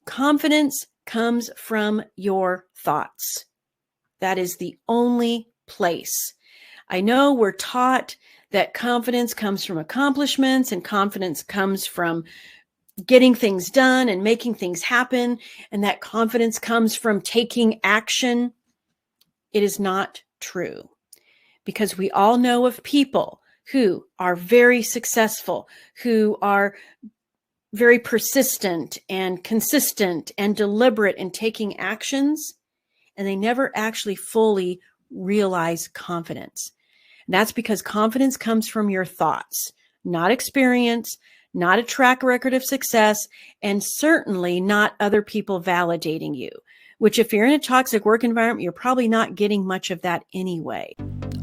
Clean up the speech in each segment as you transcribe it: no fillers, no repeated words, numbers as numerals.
Confidence comes from your thoughts. That is the only place. I know we're taught that confidence comes from accomplishments and confidence comes from getting things done and making things happen, and that confidence comes from taking action. It is not true, because we all know of people who are very successful, who are very persistent and consistent and deliberate in taking actions, and they never actually fully realize confidence. And that's because confidence comes from your thoughts, not experience, not a track record of success, and certainly not other people validating you, which if you're in a toxic work environment, you're probably not getting much of that anyway.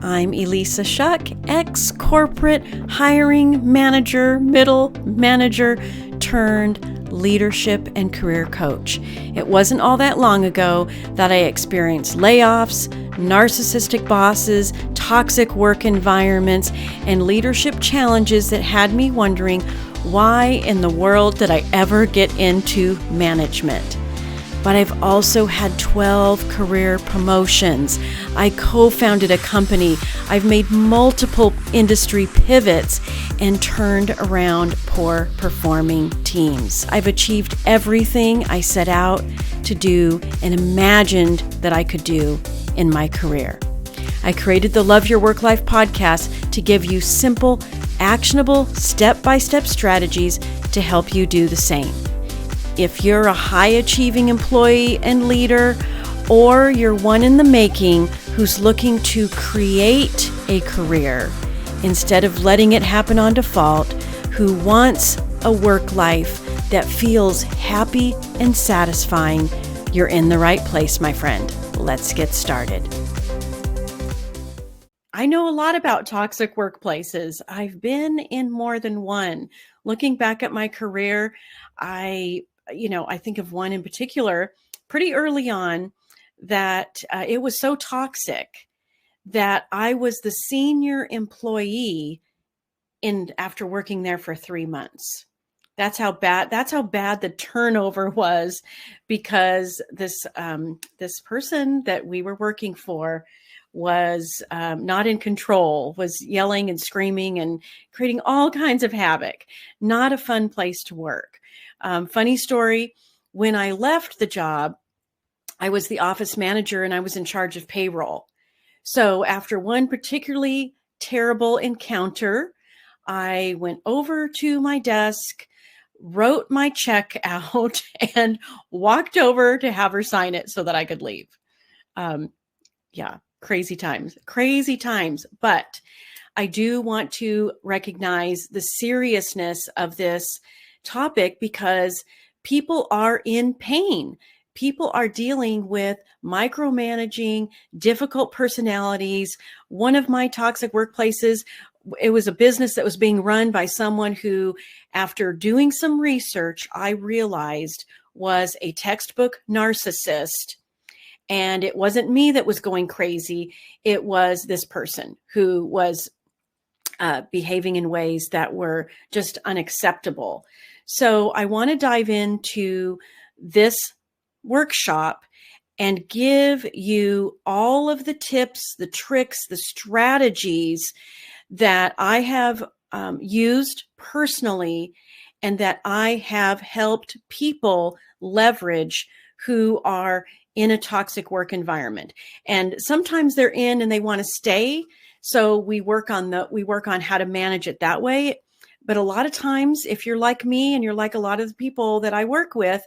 I'm Elissa Shuck, ex-corporate hiring manager, middle manager turned leadership and career coach. It wasn't all that long ago that I experienced layoffs, narcissistic bosses, toxic work environments, and leadership challenges that had me wondering, why in the world did I ever get into management? But I've also had 12 career promotions. I co-founded a company. I've made multiple industry pivots and turned around poor performing teams. I've achieved everything I set out to do and imagined that I could do in my career. I created the Love Your Work Life podcast to give you simple, actionable, step-by-step strategies to help you do the same. If you're a high-achieving employee and leader, or you're one in the making who's looking to create a career instead of letting it happen on default, who wants a work life that feels happy and satisfying, you're in the right place, my friend. Let's get started. I know a lot about toxic workplaces. I've been in more than one. Looking back at my career, I think of one in particular pretty early on that it was so toxic that I was the senior employee after working there for 3 months. That's how bad the turnover was, because this person that we were working for was not in control, was yelling and screaming and creating all kinds of havoc. Not a fun place to work. Funny story, when I left the job, I was the office manager and I was in charge of payroll. So after one particularly terrible encounter, I went over to my desk, wrote my check out, and walked over to have her sign it so that I could leave. Crazy times. But I do want to recognize the seriousness of this topic, because people are in pain. People are dealing with micromanaging, difficult personalities. One of my toxic workplaces, it was a business that was being run by someone who, after doing some research, I realized was a textbook narcissist. And it wasn't me that was going crazy. It was this person who was behaving in ways that were just unacceptable. So I want to dive into this workshop and give you all of the tips, the tricks, the strategies that I have used personally and that I have helped people leverage who are in a toxic work environment. And sometimes they're in and they want to stay. So we work on how to manage it that way. But a lot of times, if you're like me and you're like a lot of the people that I work with,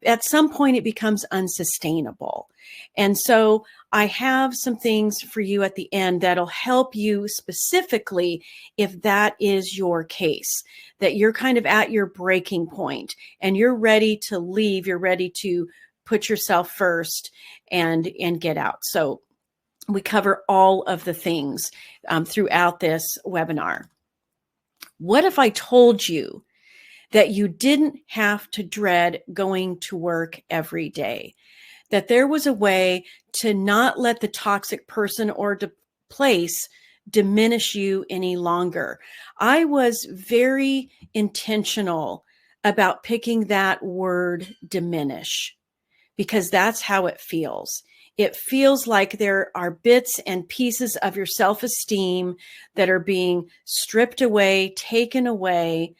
at some point it becomes unsustainable. And so I have some things for you at the end that'll help you specifically if that is your case, that you're kind of at your breaking point and you're ready to leave, you're ready to put yourself first and get out. So we cover all of the things throughout this webinar. What if I told you that you didn't have to dread going to work every day? That there was a way to not let the toxic person or place diminish you any longer. I was very intentional about picking that word diminish, because that's how it feels. It feels like there are bits and pieces of your self-esteem that are being stripped away, taken away,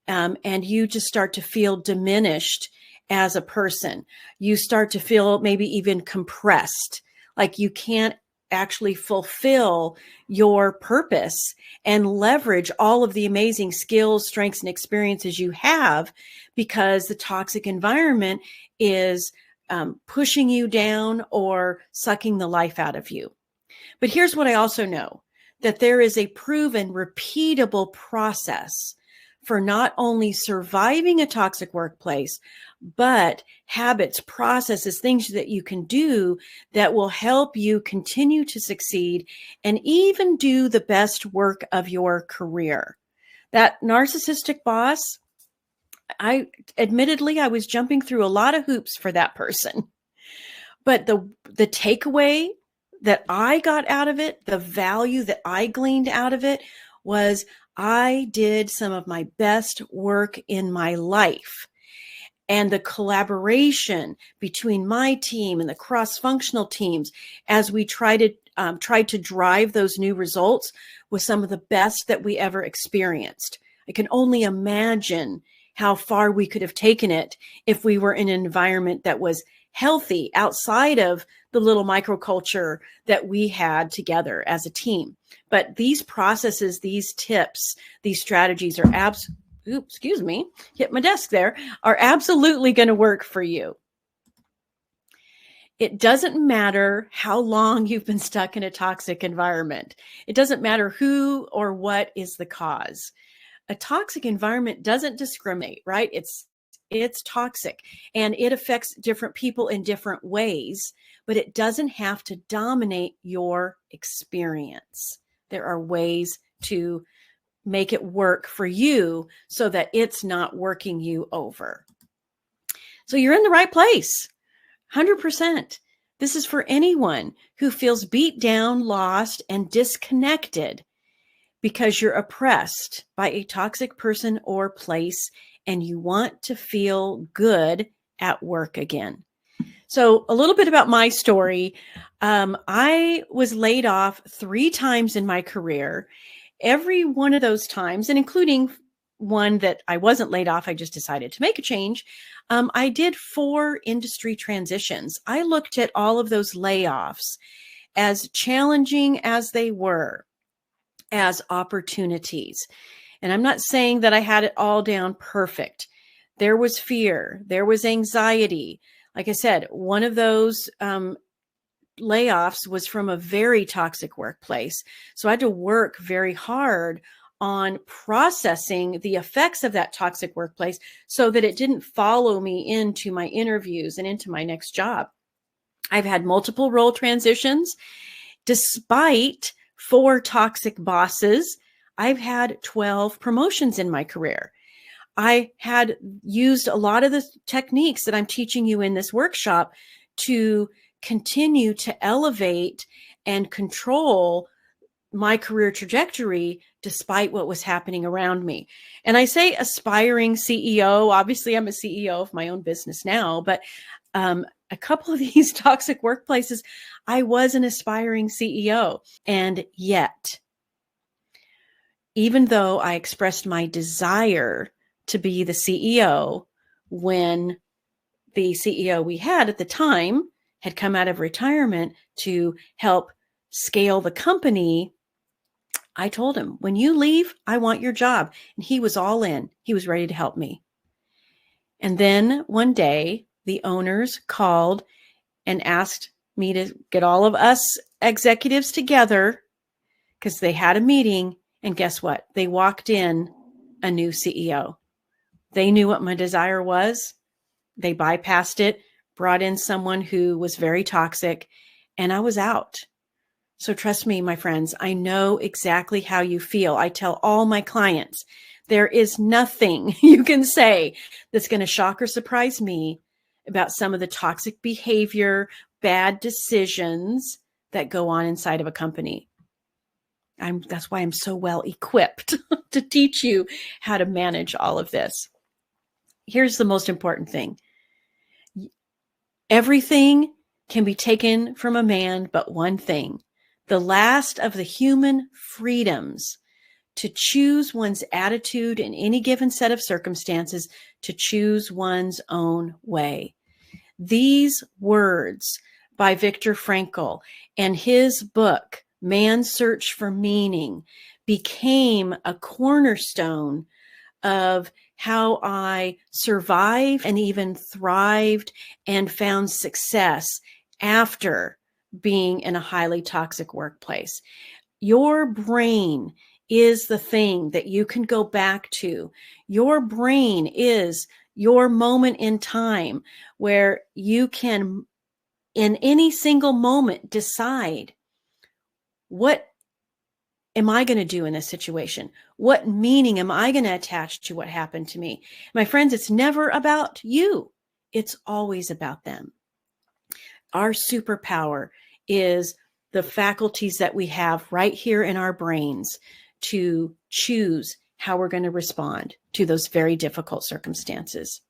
and you just start to feel diminished as a person. You start to feel maybe even compressed, like you can't actually fulfill your purpose and leverage all of the amazing skills, strengths, and experiences you have, because the toxic environment is pushing you down or sucking the life out of you. But here's what I also know, that there is a proven, repeatable process for not only surviving a toxic workplace, but habits, processes, things that you can do that will help you continue to succeed and even do the best work of your career. That narcissistic boss, I was jumping through a lot of hoops for that person. But the takeaway that I got out of it, the value that I gleaned out of it, was I did some of my best work in my life. And the collaboration between my team and the cross-functional teams as we tried to drive those new results was some of the best that we ever experienced. I can only imagine how far we could have taken it if we were in an environment that was healthy outside of the little microculture that we had together as a team. But these processes, these tips, these strategies are hit my desk there, are absolutely going to work for you. It doesn't matter how long you've been stuck in a toxic environment. It doesn't matter who or what is the cause. A toxic environment doesn't discriminate, right? It's toxic and it affects different people in different ways, but it doesn't have to dominate your experience. There are ways to make it work for you so that it's not working you over. So you're in the right place, 100%. This is for anyone who feels beat down, lost, and disconnected because you're oppressed by a toxic person or place and you want to feel good at work again. So a little bit about my story. I was laid off 3 times in my career. Every one of those times, and including one that I wasn't laid off, I just decided to make a change. I did 4 industry transitions. I looked at all of those layoffs, as challenging as they were, as opportunities. And I'm not saying that I had it all down perfect. There was fear. There was anxiety. Like I said, one of those layoffs was from a very toxic workplace. So I had to work very hard on processing the effects of that toxic workplace so that it didn't follow me into my interviews and into my next job. I've had multiple role transitions. Despite 4 toxic bosses, I've had 12 promotions in my career. I had used a lot of the techniques that I'm teaching you in this workshop to continue to elevate and control my career trajectory despite what was happening around me. And I say aspiring CEO, obviously I'm a CEO of my own business now, but a couple of these toxic workplaces, I was an aspiring CEO. And yet, even though I expressed my desire to be the CEO when the CEO we had at the time had come out of retirement to help scale the company, I told him, when you leave, I want your job. And he was all in. He was ready to help me. And then one day, the owners called and asked me to get all of us executives together because they had a meeting. And guess what? They walked in a new CEO. They knew what my desire was. They bypassed it, brought in someone who was very toxic, and I was out. So trust me, my friends, I know exactly how you feel. I tell all my clients, there is nothing you can say that's going to shock or surprise me about some of the toxic behavior, bad decisions that go on inside of a company. That's why I'm so well equipped to teach you how to manage all of this. here's the most important thing. Everything can be taken from a man, but one thing, the last of the human freedoms to choose one's attitude in any given set of circumstances, to choose one's own way. These words by Viktor Frankl and his book, Man's Search for Meaning, became a cornerstone of how I survived and even thrived and found success after being in a highly toxic workplace. Your brain is the thing that you can go back to. Your brain is your moment in time where you can, in any single moment, decide, what am I going to do in this situation? What meaning am I going to attach to what happened to me? My friends, it's never about you. It's always about them. Our superpower is the faculties that we have right here in our brains to choose how we're going to respond to those very difficult circumstances.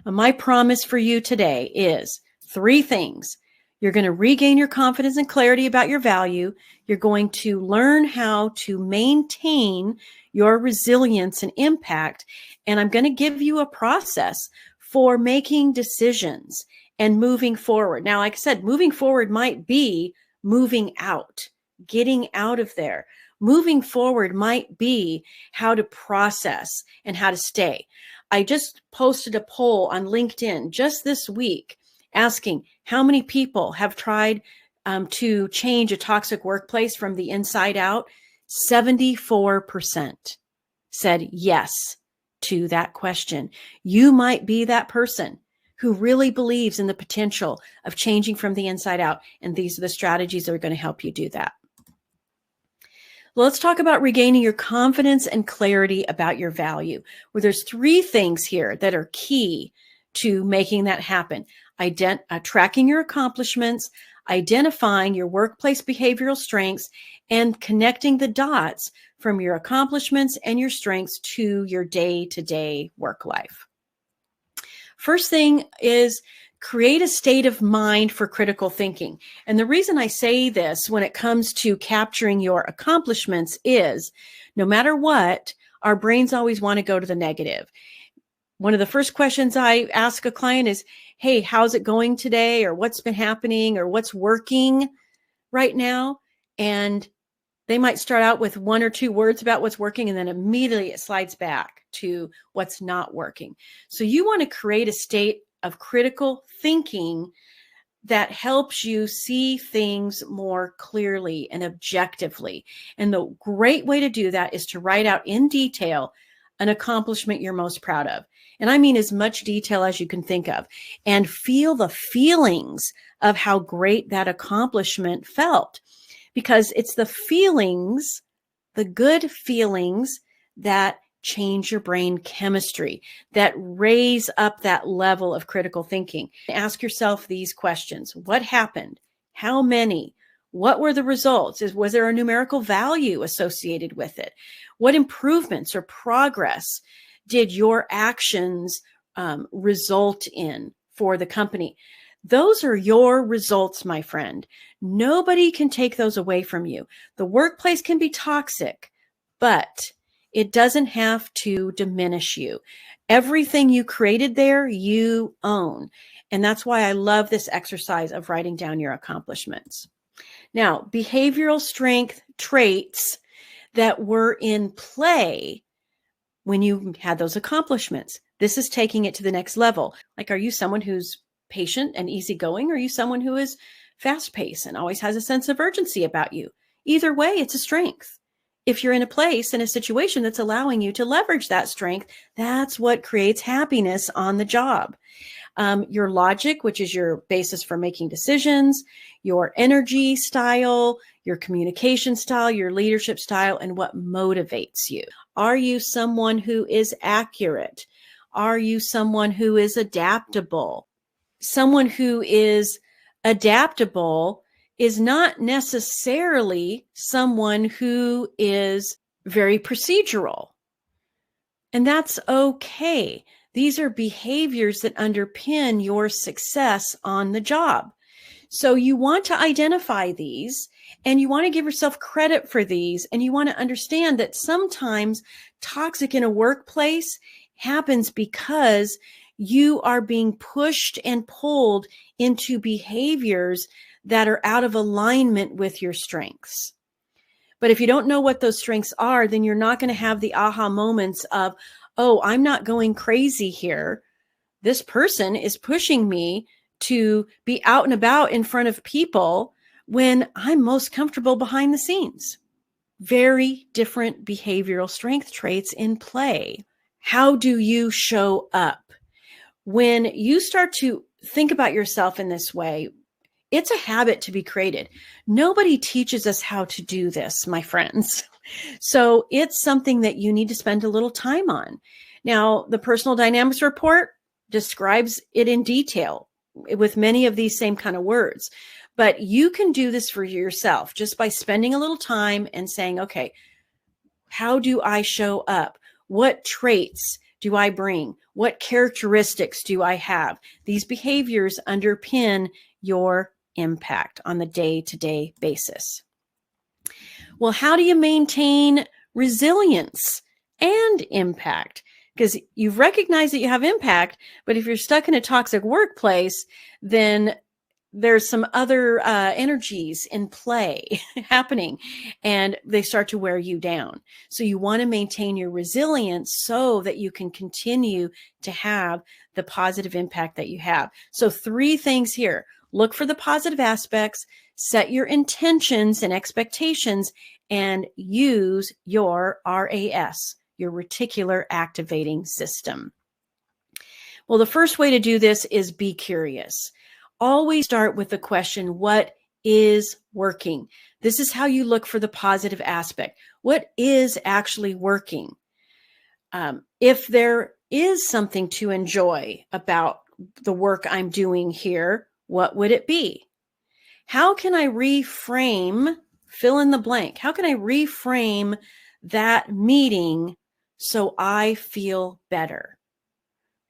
My promise for you today is 3 things. You're going to regain your confidence and clarity about your value. You're going to learn how to maintain your resilience and impact. And I'm going to give you a process for making decisions and moving forward. Now, like I said, moving forward might be moving out, getting out of there. Moving forward might be how to process and how to stay. I just posted a poll on LinkedIn just this week asking how many people have tried to change a toxic workplace from the inside out. 74% said yes to that question. You might be that person who really believes in the potential of changing from the inside out. And these are the strategies that are going to help you do that. Let's talk about regaining your confidence and clarity about your value, where there's 3 things here that are key to making that happen. Tracking your accomplishments, identifying your workplace behavioral strengths, and connecting the dots from your accomplishments and your strengths to your day-to-day work life. First thing is create a state of mind for critical thinking. And the reason I say this when it comes to capturing your accomplishments is no matter what, our brains always want to go to the negative. One of the first questions I ask a client is, hey, how's it going today? Or what's been happening? Or what's working right now? And they might start out with 1 or 2 words about what's working, and then immediately it slides back to what's not working. So you want to create a state of critical thinking that helps you see things more clearly and objectively. And the great way to do that is to write out in detail an accomplishment you're most proud of. And I mean as much detail as you can think of, and feel the feelings of how great that accomplishment felt. Because it's the feelings, the good feelings, that change your brain chemistry, that raise up that level of critical thinking. Ask yourself these questions. What happened? How many? What were the results? Was there a numerical value associated with it? What improvements or progress did your actions result in for the company? Those are your results, my friend. Nobody can take those away from you. The workplace can be toxic, but it doesn't have to diminish you. Everything you created there, you own. And that's why I love this exercise of writing down your accomplishments. Now, behavioral strength traits that were in play when you had those accomplishments. This is taking it to the next level. Like, are you someone who's patient and easygoing? Or are you someone who is fast-paced and always has a sense of urgency about you? Either way, it's a strength. If you're in a place, in a situation that's allowing you to leverage that strength, that's what creates happiness on the job. Your logic, which is your basis for making decisions, your energy style, your communication style, your leadership style, and what motivates you. Are you someone who is accurate? Are you someone who is adaptable? Someone who is adaptable is not necessarily someone who is very procedural. And that's okay. These are behaviors that underpin your success on the job. So you want to identify these and you want to give yourself credit for these. And you want to understand that sometimes toxic in a workplace happens because you are being pushed and pulled into behaviors that are out of alignment with your strengths. But if you don't know what those strengths are, then you're not going to have the aha moments of, oh, I'm not going crazy here. This person is pushing me to be out and about in front of people when I'm most comfortable behind the scenes. Very different behavioral strength traits in play. How do you show up? When you start to think about yourself in this way, it's a habit to be created. Nobody teaches us how to do this, my friends. So it's something that you need to spend a little time on. Now, the personal dynamics report describes it in detail with many of these same kind of words, but you can do this for yourself just by spending a little time and saying, okay, how do I show up? What traits do I bring? What characteristics do I have? These behaviors underpin your impact on the day-to-day basis. Well, how do you maintain resilience and impact? Because you've recognized that you have impact, but if you're stuck in a toxic workplace, then there's some other energies in play happening, and they start to wear you down. So you want to maintain your resilience so that you can continue to have the positive impact that you have. So 3 things here. Look for the positive aspects, set your intentions and expectations, and use your RAS, your reticular activating system. Well, the first way to do this is be curious. Always start with the question, what is working? This is how you look for the positive aspect. What is actually working? If there is something to enjoy about the work I'm doing here, what would it be? How can I reframe, fill in the blank? How can I reframe that meeting so I feel better?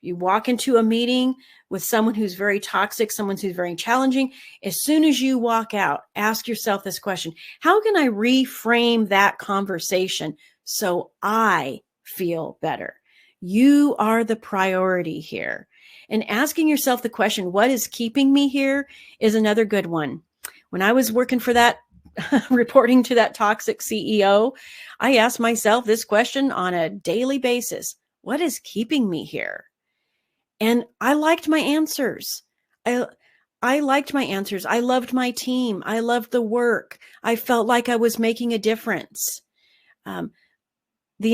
You walk into a meeting with someone who's very toxic, someone who's very challenging. As soon as you walk out, ask yourself this question: how can I reframe that conversation so I feel better? You are the priority here. And asking yourself the question, what is keeping me here, is another good one. When I was working for that, reporting to that toxic CEO, I asked myself this question on a daily basis: what is keeping me here? And I liked my answers. I liked my answers. I loved my team. I loved the work. I felt like I was making a difference. The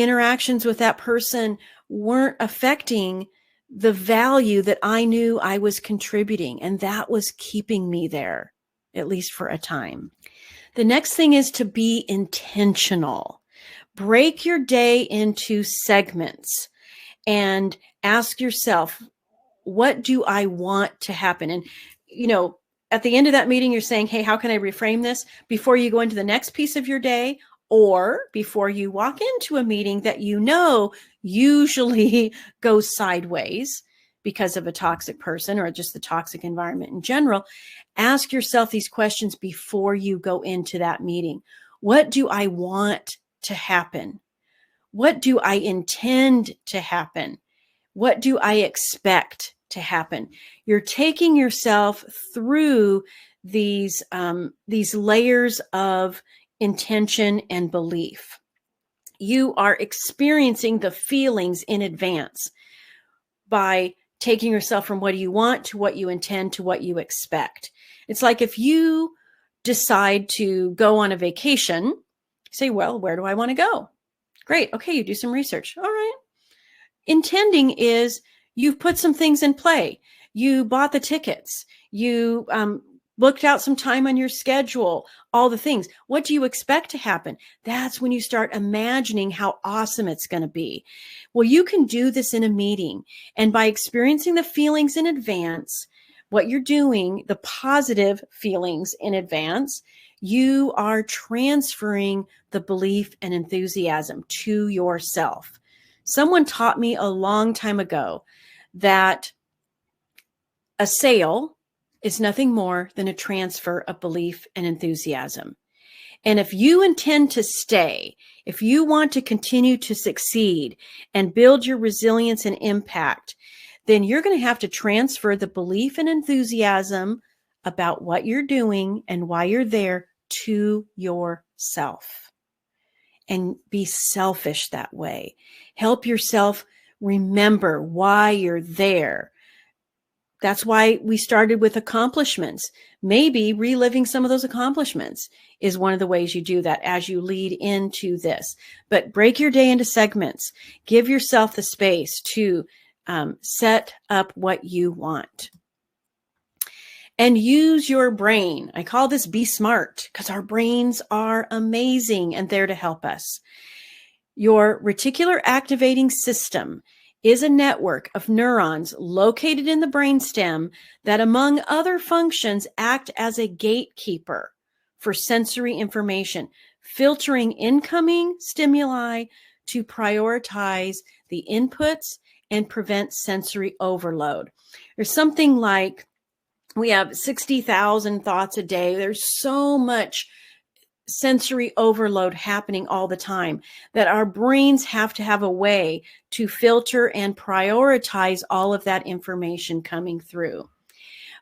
interactions with that person weren't affecting the value that I knew I was contributing, and that was keeping me there, at least for a time. The next thing is to be intentional. Break your day into segments and ask yourself, what do I want to happen? And, at the end of that meeting, you're saying, hey, how can I reframe this before you go into the next piece of your day, or before you walk into a meeting that usually goes sideways because of a toxic person or just the toxic environment in general. Ask yourself these questions before you go into that meeting. What do I want to happen? What do I intend to happen? What do I expect to happen? You're taking yourself through these layers of intention and belief. You are experiencing the feelings in advance by taking yourself from what do you want to what you intend to what you expect. It's like if you decide to go on a vacation, say, well, where do I want to go? Great. Okay, you do some research. All right. Intending is you've put some things in play. You bought the tickets. You booked out some time on your schedule, all the things. What do you expect to happen? That's when you start imagining how awesome it's going to be. Well, you can do this in a meeting. And by experiencing the feelings in advance, what you're doing, the positive feelings in advance, you are transferring the belief and enthusiasm to yourself. Someone taught me a long time ago that a sale is nothing more than a transfer of belief and enthusiasm. And if you intend to stay, if you want to continue to succeed and build your resilience and impact, then you're going to have to transfer the belief and enthusiasm about what you're doing and why you're there to yourself. And be selfish that way. Help yourself remember why you're there. That's why we started with accomplishments. Maybe reliving some of those accomplishments is one of the ways you do that as you lead into this. But break your day into segments. Give yourself the space to set up what you want. And use your brain. I call this be smart because our brains are amazing and there to help us. Your reticular activating system is a network of neurons located in the brainstem that, among other functions, act as a gatekeeper for sensory information, filtering incoming stimuli to prioritize the inputs and prevent sensory overload. There's something like we have 60,000 thoughts a day. There's so much sensory overload happening all the time that our brains have to have a way to filter and prioritize all of that information coming through.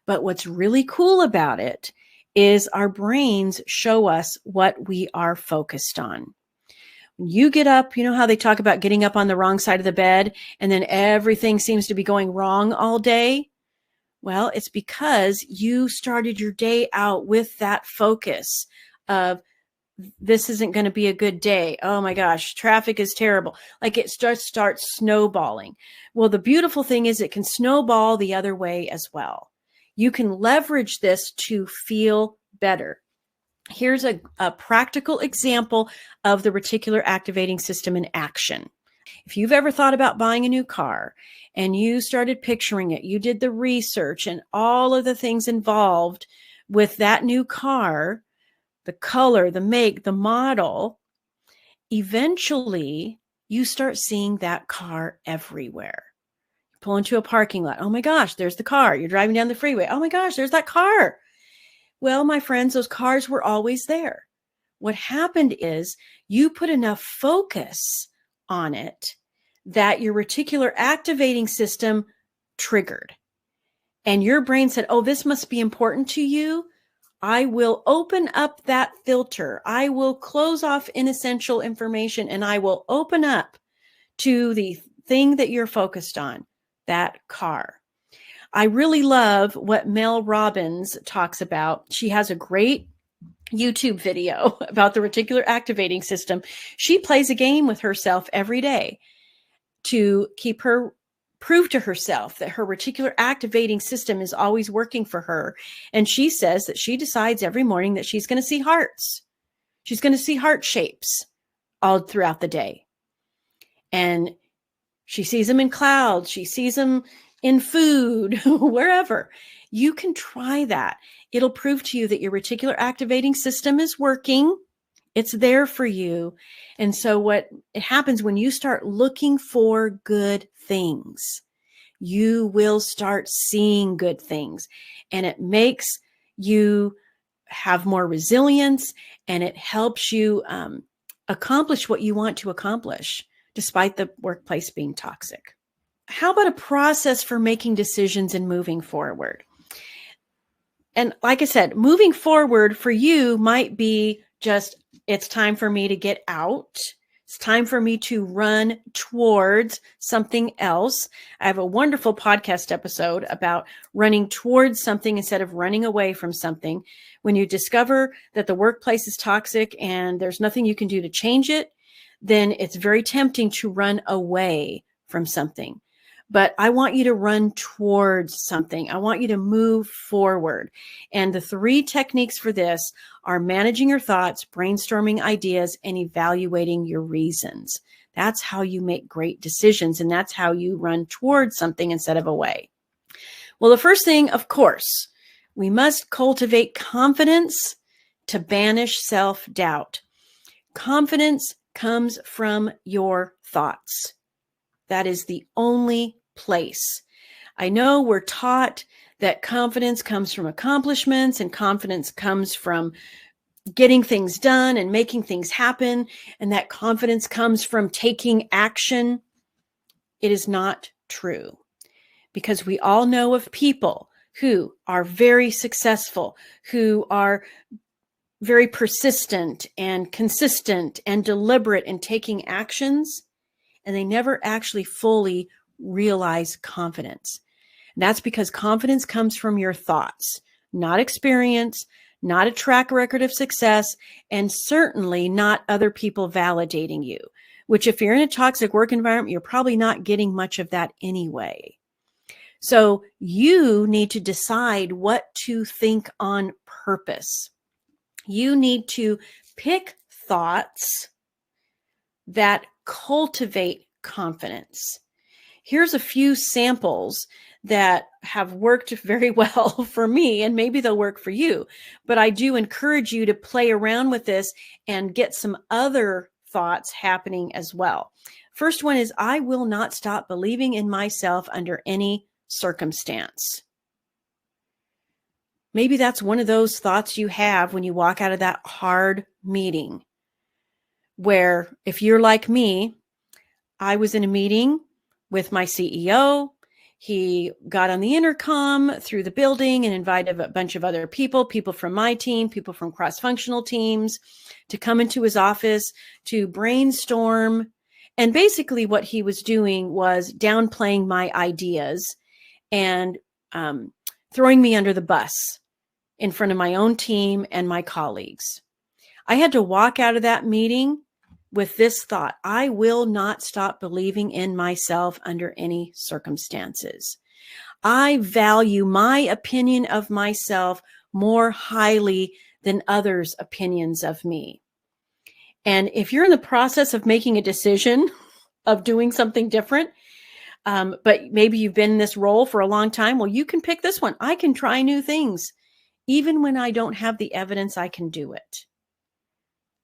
But what's really cool about it is our brains show us what we are focused on. When you get up, you know how they talk about getting up on the wrong side of the bed and then everything seems to be going wrong all day? Well, it's because you started your day out with that focus of this isn't going to be a good day. Oh my gosh, traffic is terrible. Like it starts snowballing. Well, the beautiful thing is it can snowball the other way as well. You can leverage this to feel better. Here's a practical example of the reticular activating system in action. If you've ever thought about buying a new car and you started picturing it, you did the research and all of the things involved with that new car, the color, the make, the model, eventually you start seeing that car everywhere. You pull into a parking lot. Oh my gosh, there's the car. You're driving down the freeway. Oh my gosh, there's that car. Well, my friends, those cars were always there. What happened is you put enough focus on it that your reticular activating system triggered. And your brain said, oh, this must be important to you. I will open up that filter. I will close off inessential information and I will open up to the thing that you're focused on, that car. I really love what Mel Robbins talks about. She has a great YouTube video about the reticular activating system. She plays a game with herself every day to keep her prove to herself that her reticular activating system is always working for her. And she says that she decides every morning that she's going to see hearts. She's going to see heart shapes all throughout the day. And she sees them in clouds. She sees them in food, wherever. You can try that. It'll prove to you that your reticular activating system is working. It's there for you. And so what it happens when you start looking for good things, you will start seeing good things. And it makes you have more resilience and it helps you accomplish what you want to accomplish, despite the workplace being toxic. How about a process for making decisions and moving forward? And like I said, moving forward for you might be just, it's time for me to get out. It's time for me to run towards something else. I have a wonderful podcast episode about running towards something instead of running away from something. When you discover that the workplace is toxic and there's nothing you can do to change it, then it's very tempting to run away from something. But I want you to run towards something. I want you to move forward. And the 3 techniques for this are managing your thoughts, brainstorming ideas, and evaluating your reasons. That's how you make great decisions. And that's how you run towards something instead of away. Well, the first thing, of course, we must cultivate confidence to banish self-doubt. Confidence comes from your thoughts. That is the only place. I know we're taught that confidence comes from accomplishments and confidence comes from getting things done and making things happen, and that confidence comes from taking action. It is not true, because we all know of people who are very successful, who are very persistent and consistent and deliberate in taking actions, and they never actually fully realize confidence. And that's because confidence comes from your thoughts, not experience, not a track record of success, and certainly not other people validating you, which if you're in a toxic work environment, you're probably not getting much of that anyway. So you need to decide what to think on purpose. You need to pick thoughts that cultivate confidence. Here's a few samples that have worked very well for me, and maybe they'll work for you. But I do encourage you to play around with this and get some other thoughts happening as well. First one is, I will not stop believing in myself under any circumstance. Maybe that's one of those thoughts you have when you walk out of that hard meeting, where if you're like me, I was in a meeting with my CEO. He got on the intercom through the building and invited a bunch of other people from my team, people from cross-functional teams, to come into his office to brainstorm. And basically what he was doing was downplaying my ideas and throwing me under the bus in front of my own team and my colleagues. I had to walk out of that meeting with this thought: I will not stop believing in myself under any circumstances. I value my opinion of myself more highly than others' opinions of me. And if you're in the process of making a decision of doing something different, but maybe you've been in this role for a long time, well, you can pick this one. I can try new things. Even when I don't have the evidence, I can do it.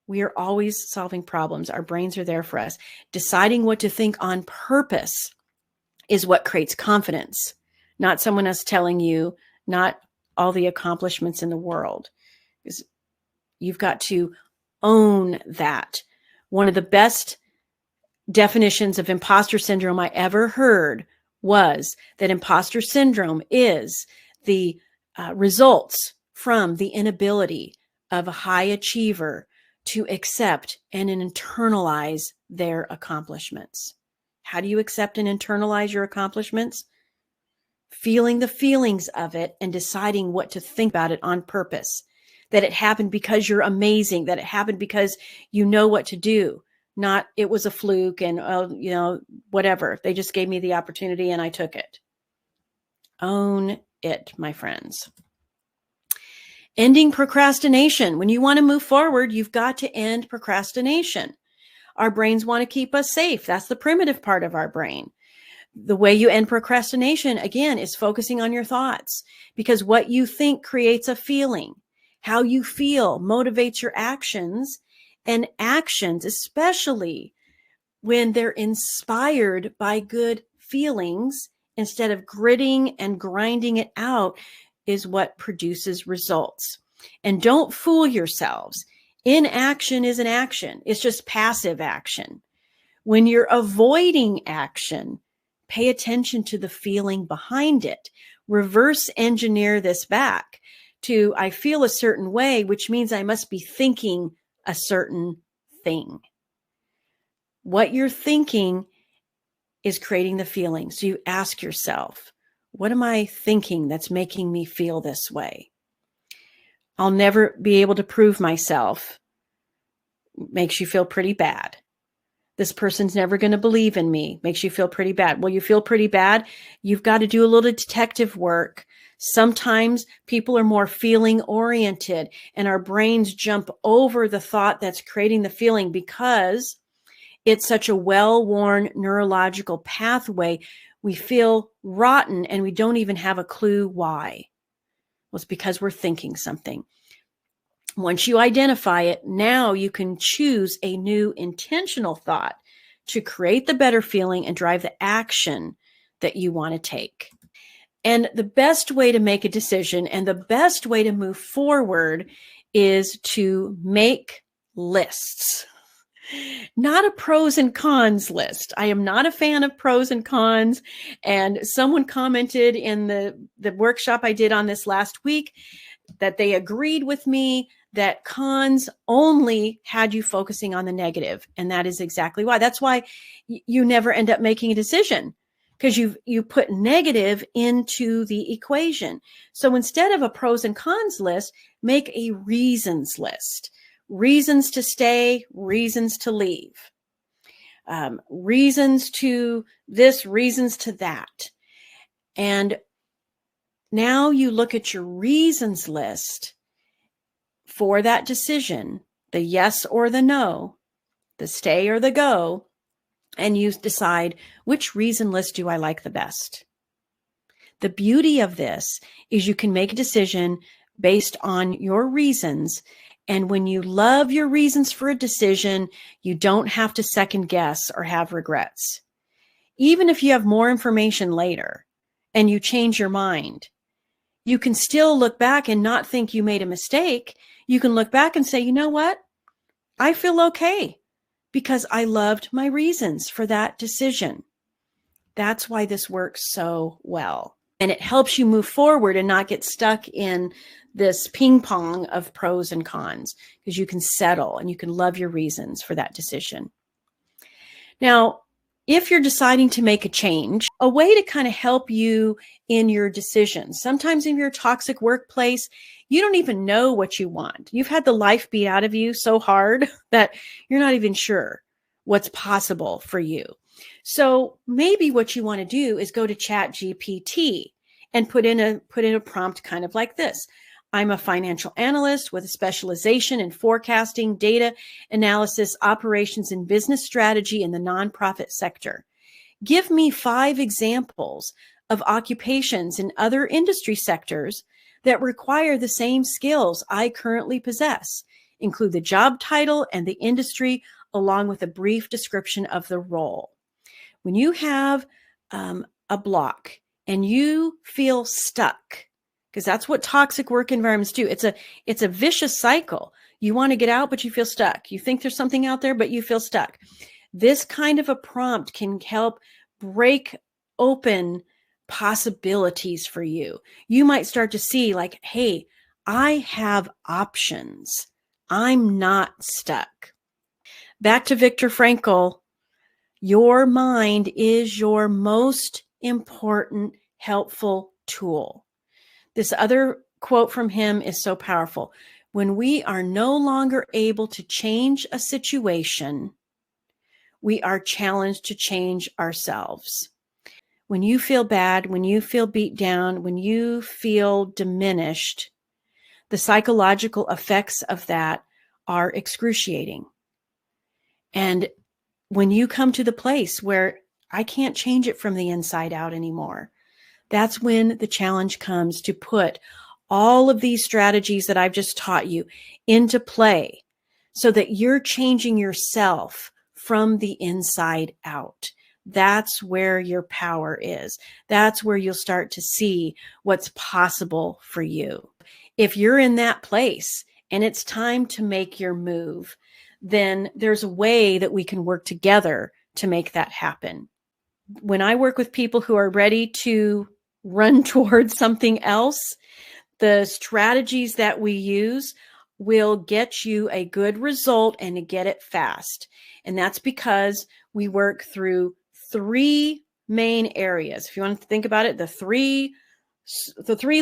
We are always solving problems. Our brains are there for us. Deciding what to think on purpose is what creates confidence, not someone else telling you, not all the accomplishments in the world. Because you've got to own that. One of the best definitions of imposter syndrome I ever heard was that imposter syndrome is the results from the inability of a high achiever to accept and internalize their accomplishments. How do you accept and internalize your accomplishments? Feeling the feelings of it and deciding what to think about it on purpose. That it happened because you're amazing, that it happened because you know what to do, not it was a fluke and, whatever. They just gave me the opportunity and I took it. Own it, my friends. Ending procrastination. When you want to move forward, you've got to end procrastination. Our brains want to keep us safe. That's the primitive part of our brain. The way you end procrastination, again, is focusing on your thoughts, because what you think creates a feeling. How you feel motivates your actions, and actions, especially when they're inspired by good feelings, instead of gritting and grinding it out, is what produces results. And don't fool yourselves. Inaction is an action. It's just passive action. When you're avoiding action, pay attention to the feeling behind it. Reverse engineer this back to, I feel a certain way, which means I must be thinking a certain thing. What you're thinking is creating the feeling. So you ask yourself, what am I thinking that's making me feel this way? I'll never be able to prove myself. Makes you feel pretty bad. This person's never going to believe in me. Makes you feel pretty bad. Well, you feel pretty bad. You've got to do a little detective work. Sometimes people are more feeling oriented and our brains jump over the thought that's creating the feeling because it's such a well-worn neurological pathway. We feel rotten and we don't even have a clue why. Well, it's because we're thinking something. Once you identify it, now you can choose a new intentional thought to create the better feeling and drive the action that you want to take. And the best way to make a decision and the best way to move forward is to make lists. Not a pros and cons list. I am not a fan of pros and cons. And someone commented in the workshop I did on this last week that they agreed with me that cons only had you focusing on the negative. And that is exactly why. That's why you never end up making a decision, because you put negative into the equation. So instead of a pros and cons list, make a reasons list. Reasons to stay, reasons to leave, reasons to this, reasons to that. And now you look at your reasons list for that decision, the yes or the no, the stay or the go, and you decide, which reason list do I like the best? The beauty of this is you can make a decision based on your reasons. And when you love your reasons for a decision, you don't have to second guess or have regrets. Even if you have more information later and you change your mind, you can still look back and not think you made a mistake. You can look back and say, you know what? I feel okay because I loved my reasons for that decision. That's why this works so well. And it helps you move forward and not get stuck in this ping pong of pros and cons, because you can settle and you can love your reasons for that decision. Now, if you're deciding to make a change, a way to kind of help you in your decisions, sometimes in your toxic workplace, you don't even know what you want. You've had the life beat out of you so hard that you're not even sure what's possible for you. So maybe what you want to do is go to ChatGPT and put in a prompt kind of like this. I'm a financial analyst with a specialization in forecasting, data analysis, operations, and business strategy in the nonprofit sector. Give me 5 examples of occupations in other industry sectors that require the same skills I currently possess. Include the job title and the industry, along with a brief description of the role. When you have a block and you feel stuck, because that's what toxic work environments do. It's a vicious cycle. You want to get out, but you feel stuck. You think there's something out there, but you feel stuck. This kind of a prompt can help break open possibilities for you. You might start to see like, hey, I have options. I'm not stuck. Back to Viktor Frankl, your mind is your most important, helpful tool. This other quote from him is so powerful. When we are no longer able to change a situation, we are challenged to change ourselves. When you feel bad, when you feel beat down, when you feel diminished, the psychological effects of that are excruciating. And when you come to the place where I can't change it from the inside out anymore, that's when the challenge comes to put all of these strategies that I've just taught you into play so that you're changing yourself from the inside out. That's where your power is. That's where you'll start to see what's possible for you. If you're in that place and it's time to make your move, then there's a way that we can work together to make that happen. When I work with people who are ready to run towards something else, the strategies that we use will get you a good result and to get it fast. And that's because we work through 3 main areas. If you want to think about it, the three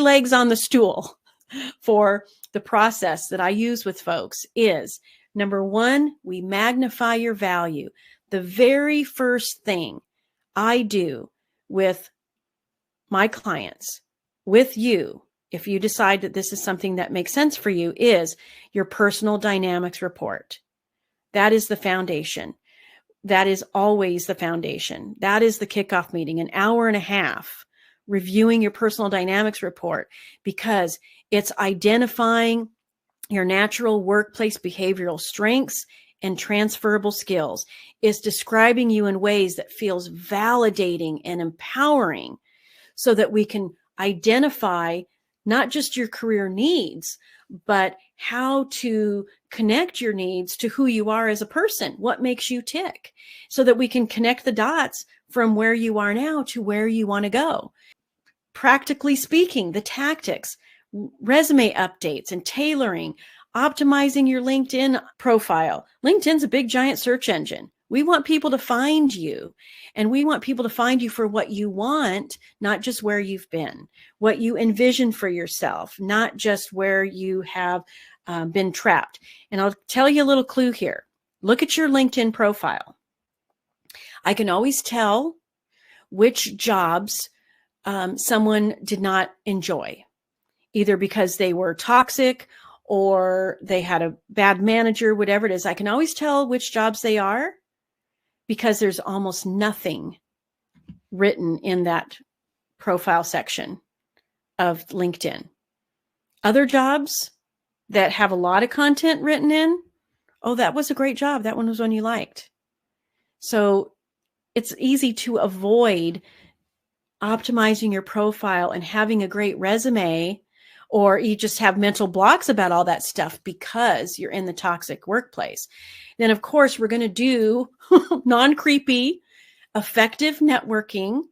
legs on the stool for the process that I use with folks is, number 1, we magnify your value. The very first thing I do with my clients, with you, if you decide that this is something that makes sense for you, is your personal dynamics report. That is the foundation. That is always the foundation. That is the kickoff meeting, an hour and a half reviewing your personal dynamics report, because it's identifying your natural workplace behavioral strengths and transferable skills. It's describing you in ways that feels validating and empowering so that we can identify not just your career needs, but how to connect your needs to who you are as a person, what makes you tick, so that we can connect the dots from where you are now to where you want to go. Practically speaking, the tactics, resume updates and tailoring, optimizing your LinkedIn profile. LinkedIn's a big, giant search engine. We want people to find you, and we want people to find you for what you want, not just where you've been, what you envision for yourself, not just where you have been trapped. And I'll tell you a little clue here. Look at your LinkedIn profile. I can always tell which jobs someone did not enjoy, either because they were toxic or they had a bad manager, whatever it is. I can always tell which jobs they are because there's almost nothing written in that profile section of LinkedIn. Other jobs that have a lot of content written in, oh, that was a great job. That one was one you liked. So it's easy to avoid optimizing your profile and having a great resume, or you just have mental blocks about all that stuff because you're in the toxic workplace. Then, of course, we're going to do non-creepy, effective networking.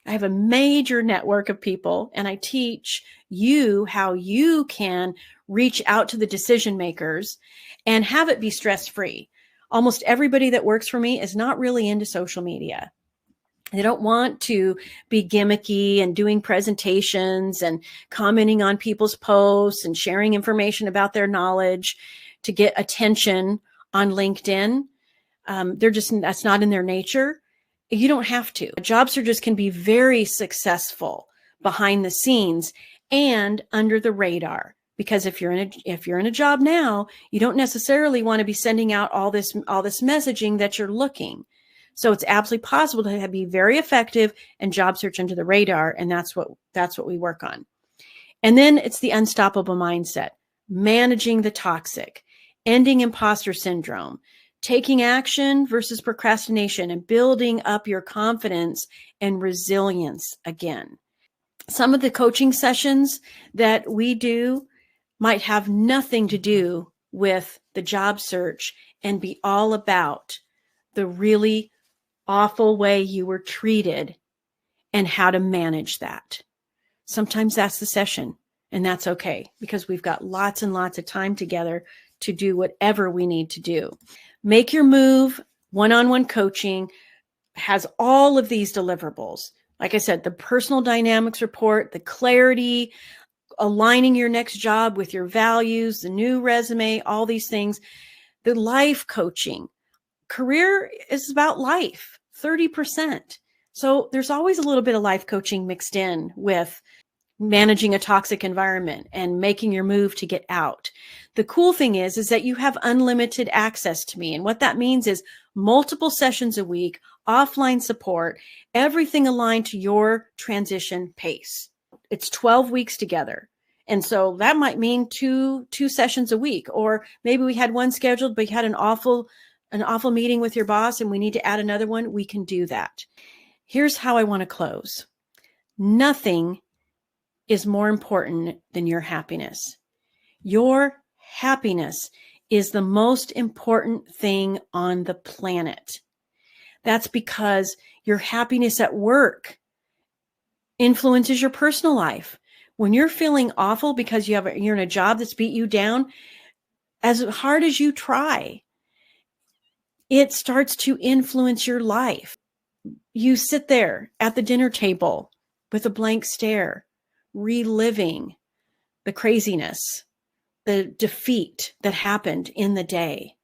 I have a major network of people, and I teach you how you can reach out to the decision makers and have it be stress-free. Almost everybody that works for me is not really into social media. They don't want to be gimmicky and doing presentations and commenting on people's posts and sharing information about their knowledge to get attention on LinkedIn. That's not in their nature. You don't have to. Job searchers can be very successful behind the scenes and under the radar, because if you're in a job now, you don't necessarily want to be sending out all this messaging that you're looking. So it's absolutely possible to be very effective and job search under the radar, and that's what we work on. And then it's the unstoppable mindset, managing the toxic, ending imposter syndrome, taking action versus procrastination, and building up your confidence and resilience again. Some of the coaching sessions that we do might have nothing to do with the job search and be all about the really awful way you were treated and how to manage that. Sometimes that's the session, and that's okay, because we've got lots and lots of time together to do whatever we need to do. Make Your Move one-on-one coaching has all of these deliverables. Like I said, the personal dynamics report, the clarity, aligning your next job with your values, the new resume, all these things, the life coaching. Career is about life, 30%. So there's always a little bit of life coaching mixed in with managing a toxic environment and making your move to get out. The cool thing is that you have unlimited access to me. And what that means is multiple sessions a week, offline support, everything aligned to your transition pace. It's 12 weeks together. And so that might mean two sessions a week, or maybe we had one scheduled, but you had an awful meeting with your boss and we need to add another one. We can do that. Here's how I want to close. Nothing is more important than your happiness. Your happiness is the most important thing on the planet. That's because your happiness at work influences your personal life. When you're feeling awful because you're in a job that's beat you down, as hard as you try, it starts to influence your life. You sit there at the dinner table with a blank stare, reliving the craziness, the defeat that happened in the day.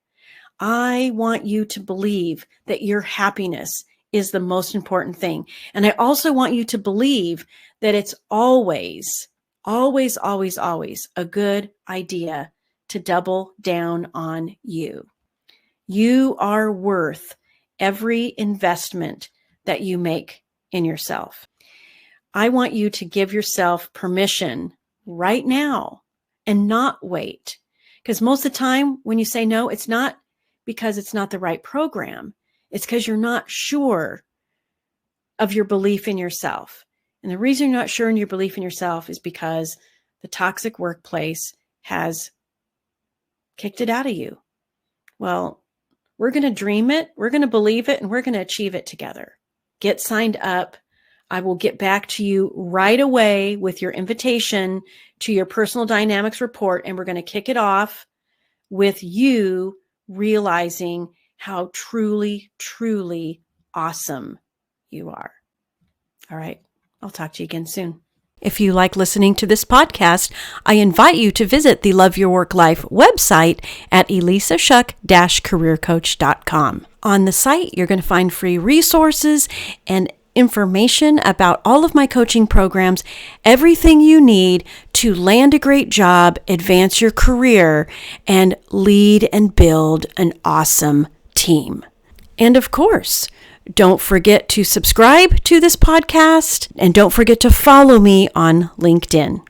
I want you to believe that your happiness is the most important thing. And I also want you to believe that it's always, always, always, always a good idea to double down on you. You are worth every investment that you make in yourself. I want you to give yourself permission right now and not wait. Because most of the time when you say no, it's not because it's not the right program. It's because you're not sure of your belief in yourself. And the reason you're not sure in your belief in yourself is because the toxic workplace has kicked it out of you. Well, we're going to dream it, we're going to believe it, and we're going to achieve it together. Get signed up. I will get back to you right away with your invitation to your personal dynamics report, and we're going to kick it off with you realizing how truly, truly awesome you are. All right. I'll talk to you again soon. If you like listening to this podcast, I invite you to visit the Love Your Work Life website at elissashuck-careercoach.com. On the site, you're going to find free resources and information about all of my coaching programs, everything you need to land a great job, advance your career, and lead and build an awesome team. And of course, don't forget to subscribe to this podcast, and don't forget to follow me on LinkedIn.